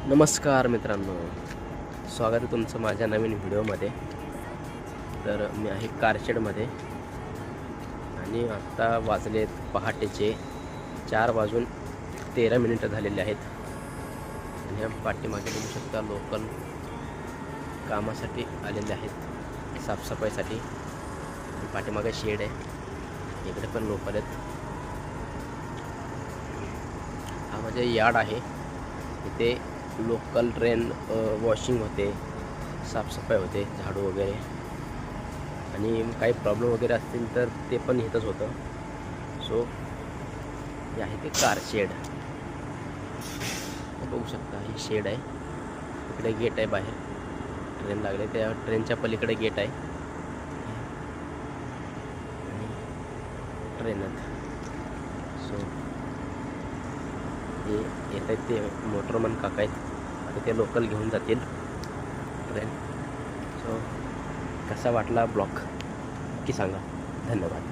नमस्कार मित्रांनो, स्वागत आहे तुमचं माझ्या नवीन व्हिडिओमध्ये. तर मी आहे कारशेडमध्ये आणि आत्ता वाजलेत पहाटेचे 4:13 झालेले आहेत. आणि या पाठीमागे बघू शकता लोकल कामासाठी आलेले आहेत, साफसफाईसाठी. पाठीमागे शेड आहे, इकडे पण लोकल आहेत. हा म्हणजे यार्ड आहे, इथे लोकल ट्रेन वॉशिंग होते, साफसफाई होते, झाडू वगैरे. आणि काही प्रॉब्लेम वगैरे असतील तर ते पण इथंच होतं. सो हे आहे ते कार शेड. बघू शकता ही शेड आहे, इकडे गेट आहे, बाहेर ट्रेन लागले त्या ट्रेनच्या पलीकडे गेट आहे आणि ट्रेन आहेत. सो हे येत आहेत ते मोटरमन काका आहेत, आता ते लोकल घेऊन जातील ट्रेन. सो कसा वाटला ब्लॉग नक्की सांगा. धन्यवाद.